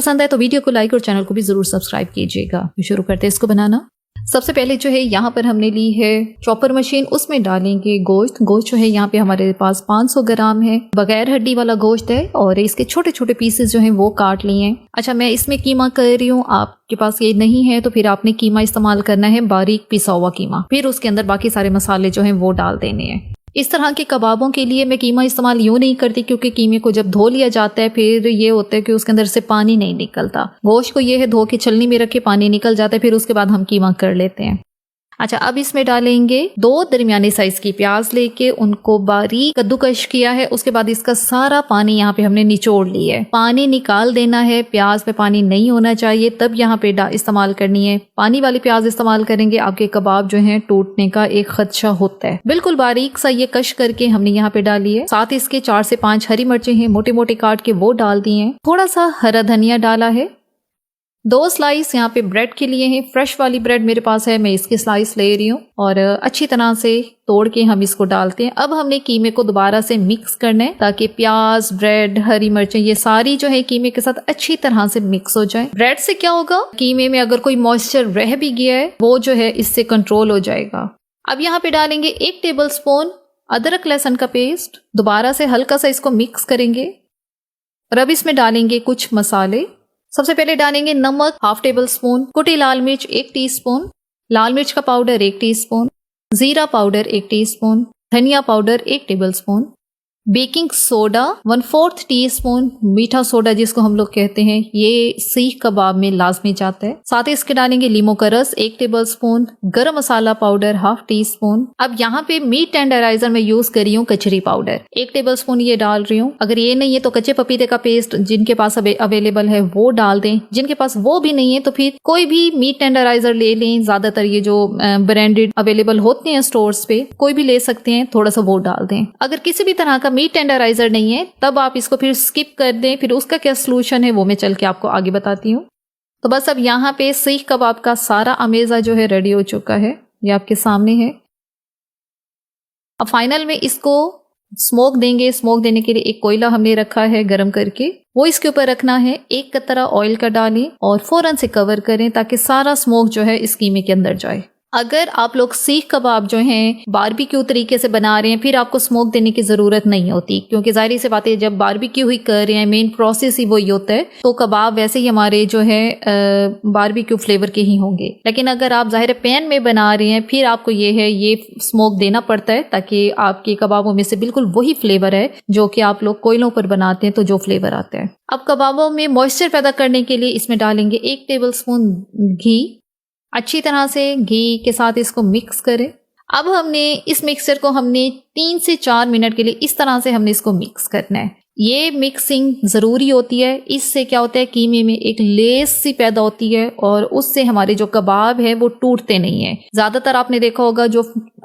पसंद है तो वीडियो को लाइक और चैनल को भी जरूर सब्सक्राइब कीजिएगा। शुरू करते हैं इसको बनाना। सबसे पहले जो है यहाँ पर हमने ली है चॉपर मशीन, उसमें डालेंगे गोश्त। गोश्त जो है यहाँ पे हमारे पास 500 ग्राम है, बगैर हड्डी वाला गोश्त है और इसके छोटे छोटे पीसेस जो हैं वो काट लिए हैं। अच्छा, मैं इसमें कीमा कर रही हूँ, आपके पास ये नहीं है तो फिर आपने कीमा इस्तेमाल करना है, बारीक पिसा हुआ कीमा। फिर उसके अंदर बाकी सारे मसाले जो हैं वो डाल देने हैं। इस तरह के कबाबों के लिए मैं कीमा इस्तेमाल यूँ नहीं करती क्योंकि कीमे को जब धो लिया जाता है फिर ये होता है कि उसके अंदर से पानी नहीं निकलता। गोश्त को ये है धो के छलनी में रखे, पानी निकल जाता है, फिर उसके बाद हम कीमा कर लेते हैं। अच्छा, अब इसमें डालेंगे 2 दरमियाने साइज की प्याज लेके उनको बारीक कद्दूकश किया है। उसके बाद इसका सारा पानी यहाँ पे हमने निचोड़ लिया है। पानी निकाल देना है, प्याज पे पानी नहीं होना चाहिए, तब यहाँ पे इस्तेमाल करनी है। पानी वाली प्याज इस्तेमाल करेंगे आपके कबाब जो हैं टूटने का एक खदशा होता है। बिल्कुल बारीक सा ये कश करके हमने यहाँ पे डाली है। साथ इसके 4 से 5 हरी मिर्चें हैं, मोटे मोटे काट के वो डाल दिए हैं। थोड़ा सा हरा धनिया डाला है। 2 स्लाइस यहाँ पे ब्रेड के लिए हैं, फ्रेश वाली ब्रेड मेरे पास है, मैं इसके स्लाइस ले रही हूँ और अच्छी तरह से तोड़ के हम इसको डालते हैं। अब हमने कीमे को दोबारा से मिक्स करना है ताकि प्याज, ब्रेड, हरी मिर्चें ये सारी जो है कीमे के साथ अच्छी तरह से मिक्स हो जाए। ब्रेड से क्या होगा, कीमे में अगर कोई मॉइस्चर रह भी गया है वो जो है इससे कंट्रोल हो जाएगा। अब यहाँ पे डालेंगे 1 टेबल स्पून अदरक लहसुन का पेस्ट। दोबारा से हल्का सा इसको मिक्स करेंगे और अब इसमें डालेंगे कुछ मसाले। सबसे पहले डालेंगे नमक 1/2 टेबल स्पून, कुटी लाल मिर्च 1 टीस्पून, लाल मिर्च का पाउडर 1 टीस्पून, जीरा पाउडर 1 टीस्पून, धनिया powder 1 table spoon, baking soda 1/4 teaspoon, मीठा सोडा जिसको हम लोग कहते हैं, ये सीख कबाब में लाजमी जाता है। साथ ही इसके डालेंगे लीमू का रस 1 टेबल स्पून, गरम मसाला पाउडर 1/2 टीस्पून। अब यहाँ पे मीट टेंडराइजर में यूज करी हूँ कचरी पाउडर 1 टेबल स्पून ये डाल रही हूँ। अगर ये नहीं है तो कच्चे पपीते का पेस्ट जिनके पास अवेलेबल है वो डाल दें, जिनके पास वो भी नहीं है तो फिर कोई भी मीट टेंडराइजर ले लें। ज्यादातर ये जो ब्रांडेड अवेलेबल होते हैं स्टोर्स पे कोई भी ले सकते हैं, थोड़ा सा वो डाल दें। अगर किसी भी तरह का मीट टेंडराइजर नहीं है तब आप इसको फिर स्किप कर दें, फिर उसका क्या सलूशन है वो मैं चल के आपको आगे बताती हूँ। तो बस अब यहाँ पे सीख कबाब का सारा अमेज़ा जो है रेडी हो चुका है, ये आपके सामने है। अब फाइनल में इसको स्मोक देंगे। स्मोक देने के लिए एक कोयला हमने रखा है गरम करके, वो इसके ऊपर रखना है। 1 कतरा ऑयल का डालें और फौरन से कवर करें ताकि सारा स्मोक जो है इस कीमे के अंदर जाए। अगर आप लोग सीख कबाब जो हैं बारबेक्यू तरीके से बना रहे हैं फिर आपको स्मोक देने की ज़रूरत नहीं होती, क्योंकि जाहिर सी बात है जब बारबेक्यू ही कर रहे हैं मेन प्रोसेस ही वही होता है, तो कबाब वैसे ही हमारे जो है बारबेक्यू फ्लेवर के ही होंगे। लेकिन अगर आप ज़ाहिर पैन में बना रहे हैं फिर आपको ये स्मोक देना पड़ता है ताकि आपके कबाबों में से बिल्कुल वही फ्लेवर है जो कि आप लोग कोयलों पर बनाते हैं तो जो फ्लेवर आता है। अब कबाबों में मॉइस्चर पैदा करने के लिए इसमें डालेंगे 1 टेबल स्पून घी। अच्छी तरह से घी के साथ इसको मिक्स करें। अब हमने इस मिक्सचर को 3 से 4 मिनट के लिए इस तरह से हमने इसको मिक्स करना है। ये मिक्सिंग ज़रूरी होती है, इससे क्या होता है कीमे में एक लेस सी पैदा होती है और उससे हमारे जो कबाब है वो टूटते नहीं है। ज़्यादातर आपने देखा होगा जो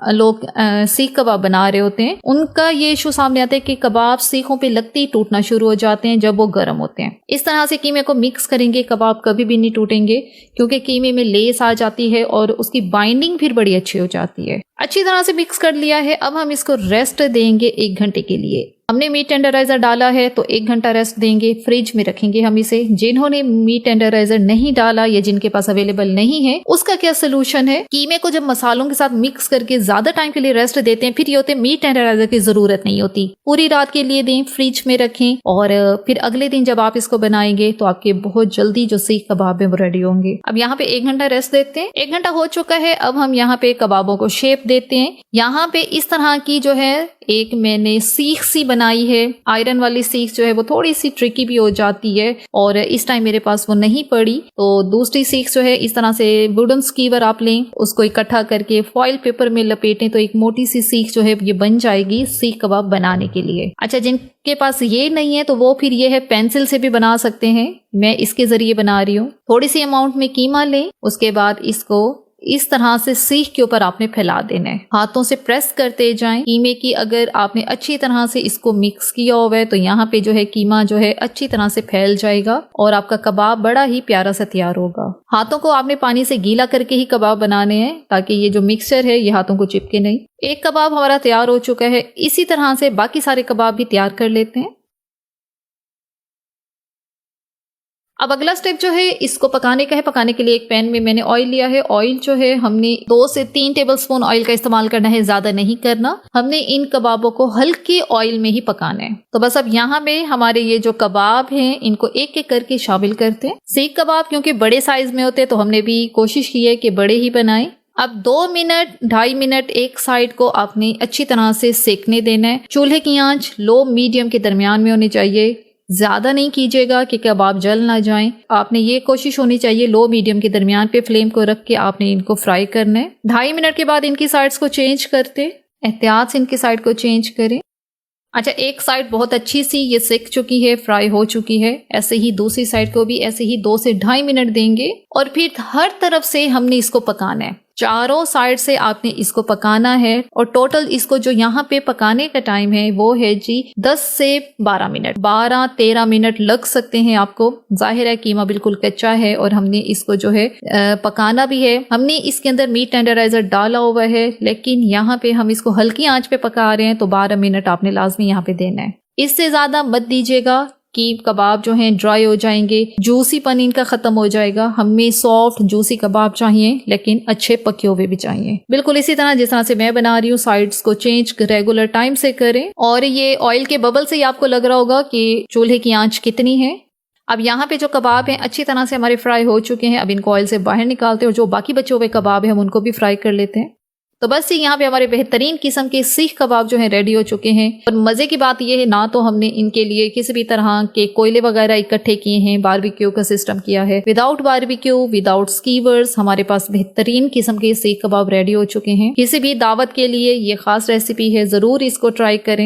लोग सीख कबाब बना रहे होते हैं उनका ये इशू सामने आता है कि कबाब सीखों पे लगते ही टूटना शुरू हो जाते हैं जब वो गर्म होते हैं। इस तरह से कीमे को मिक्स करेंगे, कबाब कभी भी नहीं टूटेंगे क्योंकि कीमे में लेस आ जाती है और उसकी बाइंडिंग फिर बड़ी अच्छी हो जाती है। अच्छी तरह से मिक्स कर लिया है। अब हम इसको रेस्ट देंगे 1 घंटे के लिए। हमने मीट टेंडराइजर डाला है तो 1 घंटा रेस्ट देंगे, फ्रिज में रखेंगे हम इसे। जिन्होंने मीट टेंडराइजर नहीं डाला या जिनके पास अवेलेबल नहीं है उसका क्या सोल्यूशन है, कीमे को जब मसालों के साथ मिक्स करके ज्यादा टाइम के लिए रेस्ट देते हैं फिर ये होते हैं मीट टेंडराइजर की जरूरत नहीं होती। पूरी रात के लिए दें, फ्रिज में रखें और फिर अगले दिन जब आप इसको बनाएंगे तो आपके बहुत जल्दी जो सीख कबाब है वो रेडी होंगे। अब यहाँ पे 1 घंटा रेस्ट देते हैं। 1 घंटा हो चुका है। अब हम यहाँ पे कबाबों को शेप देते हैं। यहाँ पे इस तरह की जो है एक मैंने सीख सी बनाई है। आयरन वाली सीख जो है वो थोड़ी सी ट्रिकी भी हो जाती है और इस टाइम मेरे पास वो नहीं पड़ी, तो दूसरी सीख जो है इस तरह से वुडन स्कीवर आप लें, उसको इकट्ठा करके फॉइल पेपर में लपेटें तो एक मोटी सी सीख जो है ये बन जाएगी सीख कबाब बनाने के लिए। अच्छा, जिनके पास ये नहीं है तो वो फिर ये है पेंसिल से भी बना सकते हैं। मैं इसके जरिए बना रही हूँ। थोड़ी सी अमाउंट में कीमा लें, उसके बाद इसको इस तरह से सीख के ऊपर आपने फैला देना है। हाथों से प्रेस करते जाएं। कीमे की अगर आपने अच्छी तरह से इसको मिक्स किया हुआ है तो यहाँ पे जो है कीमा जो है अच्छी तरह से फैल जाएगा और आपका कबाब बड़ा ही प्यारा सा तैयार होगा। हाथों को आपने पानी से गीला करके ही कबाब बनाने हैं ताकि ये जो मिक्सचर है ये हाथों को चिपके नहीं। एक कबाब हमारा तैयार हो चुका है। इसी तरह से बाकी सारे कबाब भी तैयार कर लेते हैं। अब अगला स्टेप जो है इसको पकाने का है। पकाने के लिए एक पैन में मैंने ऑयल लिया है। ऑयल जो है हमने 2 से 3 टेबलस्पून ऑयल का इस्तेमाल करना है, ज्यादा नहीं करना। हमने इन कबाबों को हल्के ऑयल में ही पकाना है। तो बस अब यहाँ पे हमारे ये जो कबाब हैं इनको एक एक करके शामिल करते हैं। सीख कबाब क्योंकि बड़े साइज में होते हैं तो हमने भी कोशिश की है कि बड़े ही बनाएं। अब 2 मिनट 2.5 मिनट एक साइड को आपने अच्छी तरह से सेकने देना है। चूल्हे की आंच लो मीडियम के दरमियान में होनी चाहिए, ज्यादा नहीं कीजिएगा कि कबाब जल ना जाएं। आपने ये कोशिश होनी चाहिए लो मीडियम के दरमियान पे फ्लेम को रख के आपने इनको फ्राई करना है। 2.5 मिनट के बाद इनकी साइड्स को चेंज करते, एहतियात से इनकी साइड को चेंज करें। अच्छा, एक साइड बहुत अच्छी सी ये सिक चुकी है, फ्राई हो चुकी है। ऐसे ही दूसरी साइड को भी ऐसे ही 2 से 2.5 मिनट देंगे और फिर हर तरफ से हमने इसको पकाना है। चारों साइड से आपने इसको पकाना है और टोटल इसको जो यहाँ पे पकाने का टाइम है वो है जी 10 से 12 मिनट। 12-13 मिनट लग सकते हैं आपको। जाहिर है कीमा बिल्कुल कच्चा है और हमने इसको जो है पकाना भी है। हमने इसके अंदर मीट टेंडराइजर डाला हुआ है, लेकिन यहाँ पे हम इसको हल्की आंच पे पका रहे हैं तो 12 मिनट आपने लाजमी यहाँ पे देना है। इससे ज्यादा मत दीजिएगा कि कबाब जो हैं ड्राई हो जाएंगे, जूसी पन इनका खत्म हो जाएगा। हमें सॉफ्ट जूसी कबाब चाहिए लेकिन अच्छे पके हुए भी चाहिए। बिल्कुल इसी तरह जिस तरह से मैं बना रही हूँ, साइड्स को चेंज रेगुलर टाइम से करें। और ये ऑयल के बबल से ही आपको लग रहा होगा कि चूल्हे की आंच कितनी है। अब यहाँ पे जो कबाब हैं अच्छी तरह से हमारे फ्राई हो चुके हैं। अब इनको ऑयल से बाहर निकालते हैं और जो बाकी बचे हुए कबाब हैं हम उनको भी फ्राई कर लेते हैं। तो बस यहाँ पे हमारे बेहतरीन किस्म के सीख कबाब जो हैं रेडी हो चुके हैं। और मजे की बात यह है, ना तो हमने इनके लिए किसी भी तरह के कोयले वगैरह इकट्ठे किए हैं, बारबेक्यू का सिस्टम किया है। विदाउट बारबेक्यू, विदाउट स्कीवर्स हमारे पास बेहतरीन किस्म के सीख कबाब रेडी हो चुके हैं। किसी भी दावत के लिए ये खास रेसिपी है, जरूर इसको ट्राई करें।